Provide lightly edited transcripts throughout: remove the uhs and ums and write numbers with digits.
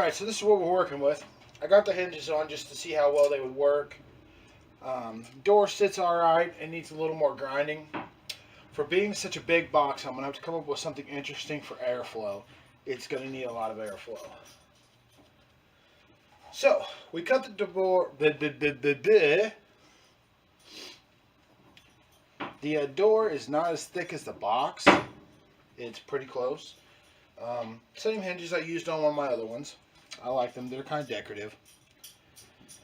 Alright, so this is what we're working with. I got the hinges on just to see how well they would work. Door sits alright. It needs a little more grinding. For being such a big box, I'm going to have to come up with something interesting for airflow. It's going to need a lot of airflow. So, we cut the door. The door is not as thick as the box. It's pretty close. Same hinges I used on one of my other ones. I like them. They're kind of decorative.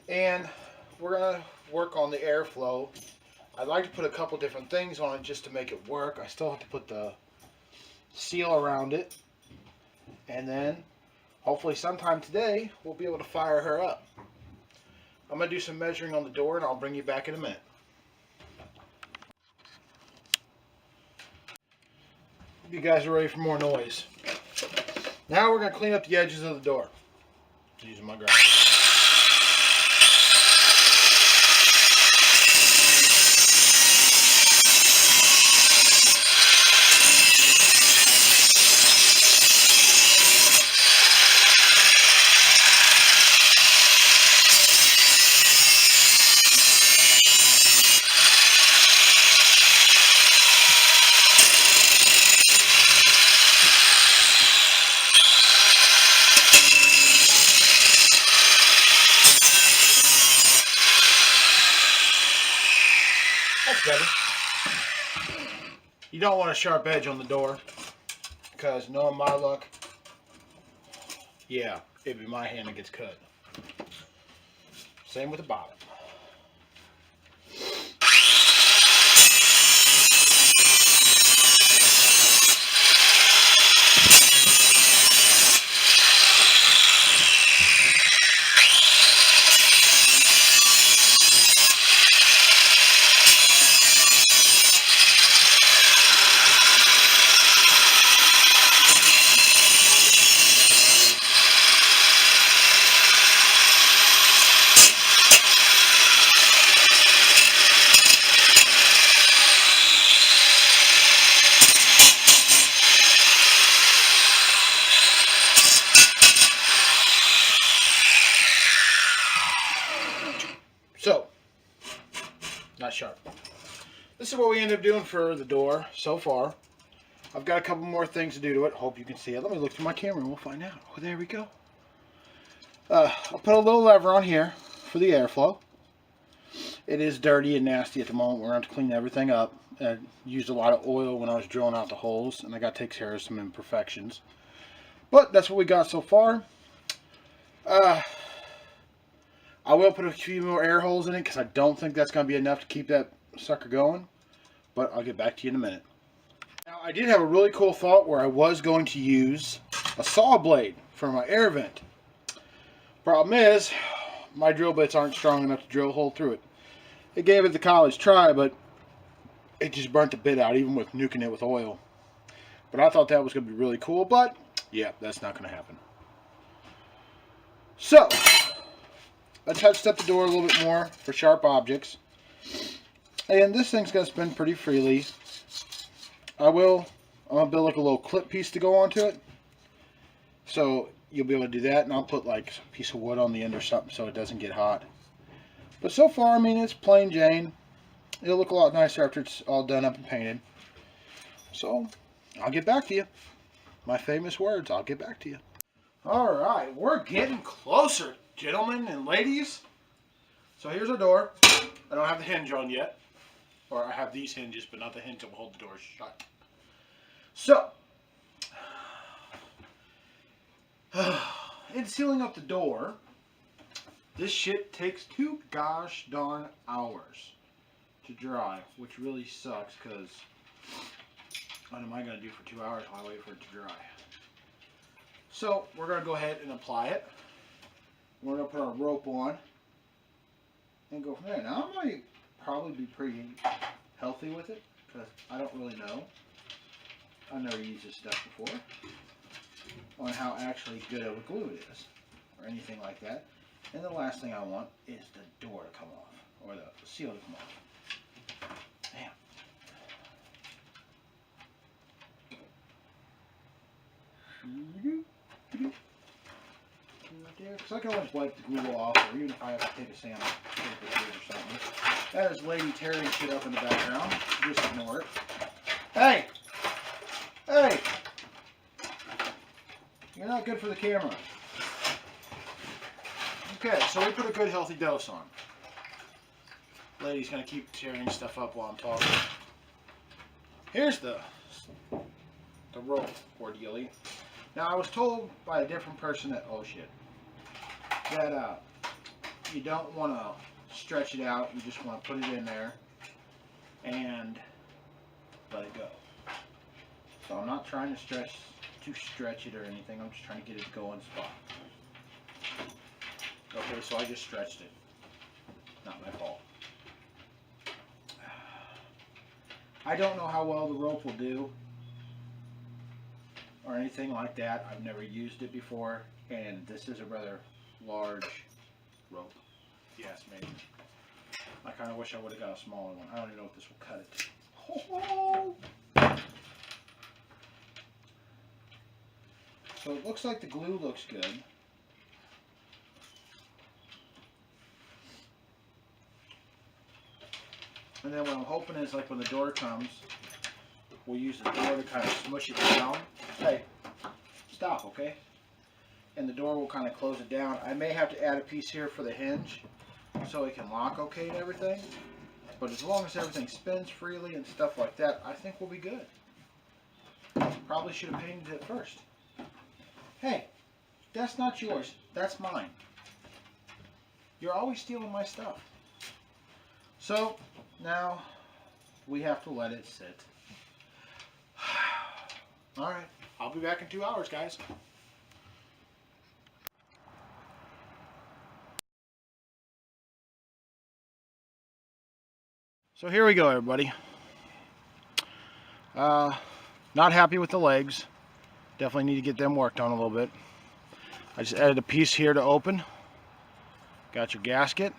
And we're going to work on the airflow. I'd like to put a couple different things on it just to make it work. I still have to put the seal around it. And then, hopefully sometime today, we'll be able to fire her up. I'm going to do some measuring on the door and I'll bring you back in a minute. You guys are ready for more noise. Now we're going to clean up the edges of the door. Using my grinder. That's better. You don't want a sharp edge on the door, because knowing my luck, yeah, it'd be my hand that gets cut. Same with the bottom. So, not sharp. This is what we ended up doing for the door so far. I've got a couple more things to do to it. Hope you can see it. Let me look through my camera and we'll find out. Oh, there we go. I'll put a little lever on here for the airflow. It is dirty and nasty at the moment. We're going to have to clean everything up. I used a lot of oil when I was drilling out the holes, and I got to take care of some imperfections. But that's what we got so far. I will put a few more air holes in it because I don't think that's going to be enough to keep that sucker going. But I'll get back to you in a minute. Now, I did have a really cool thought where I was going to use a saw blade for my air vent. Problem is, my drill bits aren't strong enough to drill a hole through it. It gave it the college try, but it just burnt the bit out, even with nuking it with oil. But I thought that was going to be really cool, but yeah, that's not going to happen. So, I touched up the door a little bit more for sharp objects. And this thing's going to spin pretty freely. I'm going to build like a little clip piece to go onto it. So you'll be able to do that. And I'll put like a piece of wood on the end or something so it doesn't get hot. But so far, I mean, it's plain Jane. It'll look a lot nicer after it's all done up and painted. So, I'll get back to you. My famous words, I'll get back to you. Alright, we're getting closer, gentlemen and ladies. So here's our door. I don't have the hinge on yet. Or I have these hinges, but not the hinge that will hold the door shut. So, in sealing up the door, this shit takes 2 gosh darn hours to dry, which really sucks because what am I going to do for 2 hours while I wait for it to dry? So we're going to go ahead and apply it. We're going to put our rope on and go from there. Now I might probably be pretty healthy with it because I don't really know. I've never used this stuff before on how actually good of a glue it is or anything like that. And the last thing I want is the door to come off or the seal to come off. Damn. Yeah, because I can always wipe the glue off, or even if I have to take a sample or something. That is Lady tearing shit up in the background. Just ignore it. Hey! Hey! You're not good for the camera. Okay, so we put a good healthy dose on. Lady's gonna keep tearing stuff up while I'm talking. Here's the rope ordeal. Now I was told by a different person that, oh shit, that you don't want to stretch it out. You just want to put it in there and let it go. So I'm not trying to stretch it or anything. I'm just trying to get it to go in spot. Okay, so I just stretched it. Not my fault. I don't know how well the rope will do or anything like that. I've never used it before, and this is a rather large rope, if you ask me. I kind of wish I would have got a smaller one. I don't even know if this will cut it. Oh. So it looks like the glue looks good. And then what I'm hoping is, like when the door comes, we'll use the door to kind of smush it down. Hey, stop, okay? And the door will kind of close it down. I may have to add a piece here for the hinge so it can lock okay and everything. But as long as everything spins freely and stuff like that, I think we'll be good. Probably should have painted it first. Hey, that's not yours. That's mine. You're always stealing my stuff. So, now we have to let it sit. Alright, I'll be back in 2 hours, guys. So here we go, everybody. Not happy with the legs. Definitely need to get them worked on a little bit. I just added a piece here to open. Got your gasket.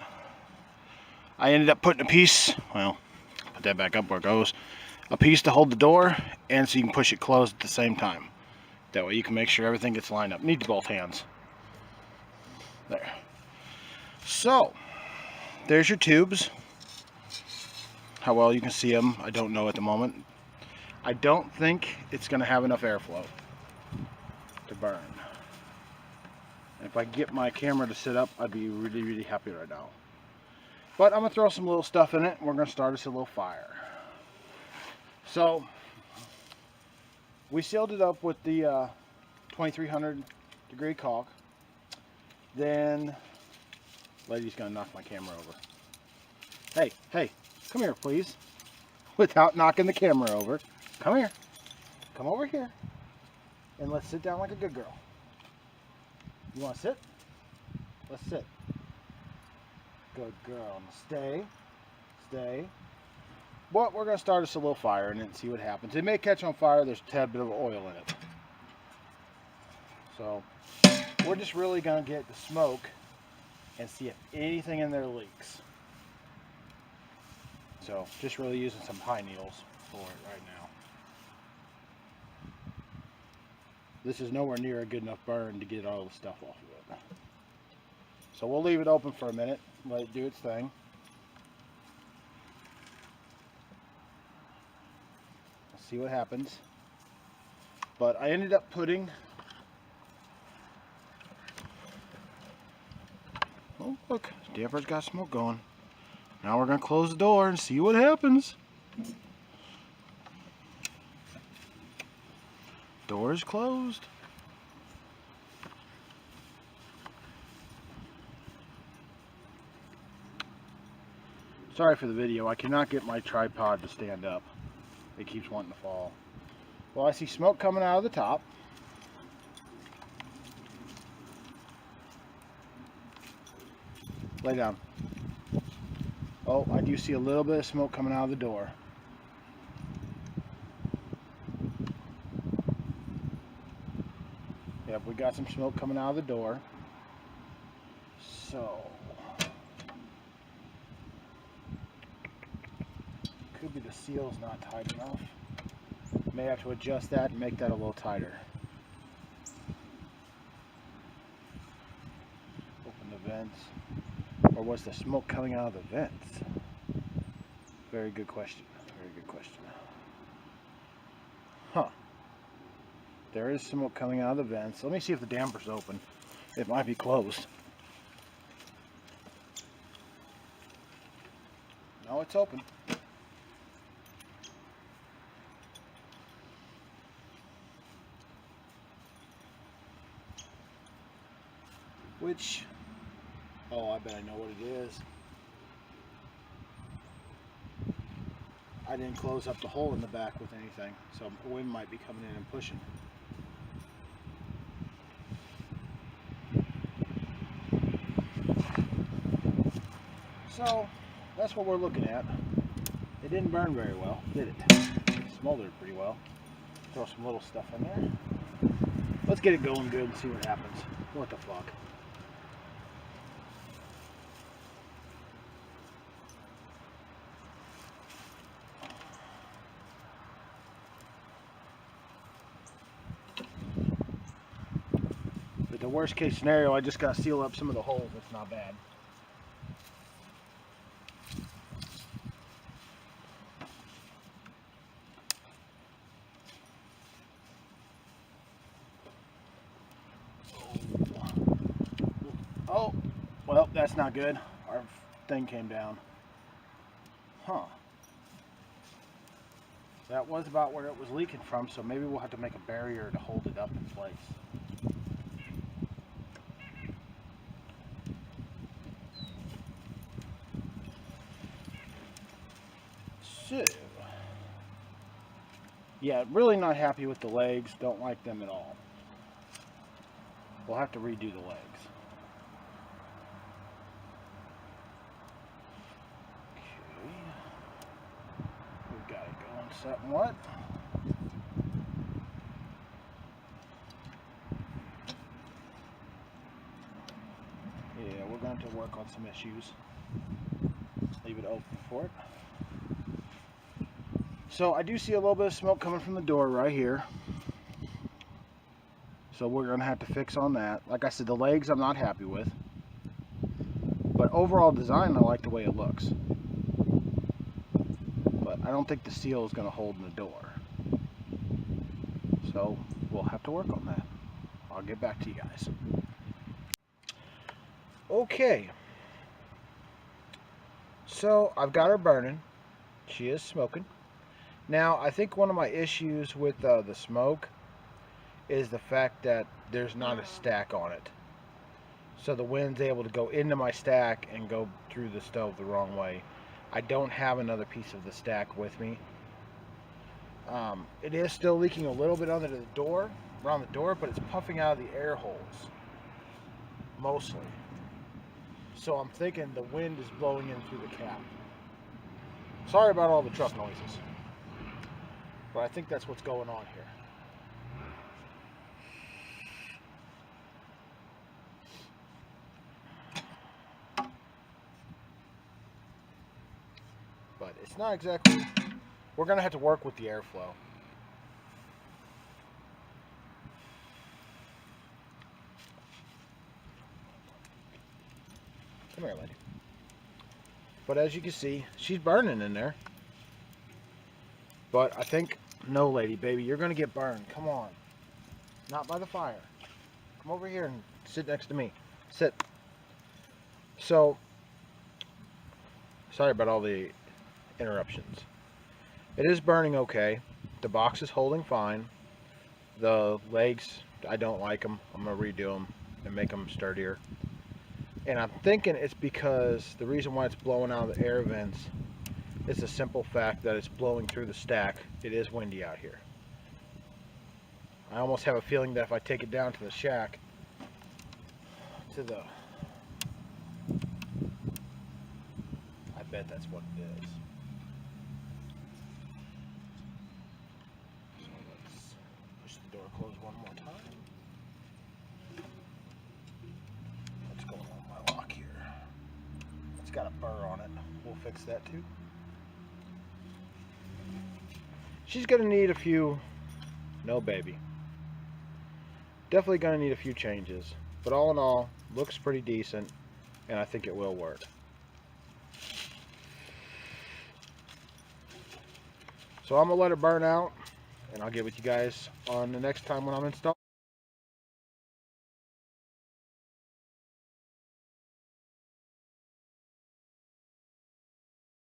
I ended up putting a piece, well, put that back up where it goes, a piece to hold the door, and so you can push it closed at the same time. That way you can make sure everything gets lined up. Need both hands. There. So, there's your tubes. How well you can see them, I don't know at the moment. I don't think it's going to have enough airflow to burn. And if I get my camera to sit up, I'd be really, really happy right now. But I'm going to throw some little stuff in it, and we're going to start us a little fire. So, we sealed it up with the 2300 degree caulk. Then, lady's going to knock my camera over. Hey, hey, come here, please. Without knocking the camera over. Come here. Come over here. And let's sit down like a good girl. You want to sit? Let's sit. Good girl. Stay. Stay. But we're going to start us a little fire in it and see what happens. It may catch on fire. There's a tad bit of oil in it. So, we're just really going to get the smoke and see if anything in there leaks. So, just really using some pine needles for it right now. This is nowhere near a good enough burn to get all the stuff off of it. So we'll leave it open for a minute, let it do its thing. Let's see what happens. But I ended up putting, oh look, damper's got smoke going. Now we're going to close the door and see what happens. Door is closed. Sorry for the video, I cannot get my tripod to stand up. It keeps wanting to fall. Well, I see smoke coming out of the top. Lay down. Oh, I do see a little bit of smoke coming out of the door. Yep, we got some smoke coming out of the door. So, could be the seal's not tight enough. May have to adjust that and make that a little tighter. vents? Or was the smoke coming out of the vents? Very good question. Very good question. Huh. There is smoke coming out of the vents. Let me see if the damper's open. It might be closed. No, it's open. Which, oh, I bet I know what it is. I didn't close up the hole in the back with anything, so wind might be coming in and pushing. So, that's what we're looking at. It didn't burn very well, did it? It smoldered pretty well. Throw some little stuff in there. Let's get it going good and see what happens. What the fuck? But the worst case scenario, I just got to seal up some of the holes. That's not bad. Oh, well, that's not good. Our thing came down. Huh. That was about where it was leaking from, so maybe we'll have to make a barrier to hold it up in place. So, yeah, really not happy with the legs. Don't like them at all. We'll have to redo the legs. Got it going somewhat. Yeah, we're going to work on some issues. Leave it open for it. So I do see a little bit of smoke coming from the door right here. So we're going to have to fix on that. Like I said, the legs I'm not happy with. But overall design, I like the way it looks. I don't think the seal is going to hold in the door. So we'll have to work on that. I'll get back to you guys. Okay. So I've got her burning. She is smoking. Now I think one of my issues with the smoke is the fact that there's not a stack on it. So the wind's able to go into my stack and go through the stove the wrong way. I don't have another piece of the stack with me. It is still leaking a little bit under the door, around the door, but it's puffing out of the air holes, mostly. So I'm thinking the wind is blowing in through the cap. Sorry about all the truck noises, but I think that's what's going on here. But it's not exactly, we're going to have to work with the airflow. Come here, lady. But as you can see, she's burning in there. But I think, no, lady, baby, you're going to get burned. Come on. Not by the fire. Come over here and sit next to me. Sit. So, sorry about all the interruptions. It is burning okay. The box is holding fine. The legs, I don't like them. I'm going to redo them and make them sturdier. And I'm thinking it's because the reason why it's blowing out of the air vents is the simple fact that it's blowing through the stack. It is windy out here. I almost have a feeling that if I take it down to the shack, to the, I bet that's what it is. So let's push the door closed one more time. What's going on with my lock here? It's got a burr on it. We'll fix that too. She's gonna need a few, no baby. Definitely gonna need a few changes, but all in all, looks pretty decent. and I think it will work. So I'm gonna let it burn out, and I'll get with you guys on the next time when I'm installed.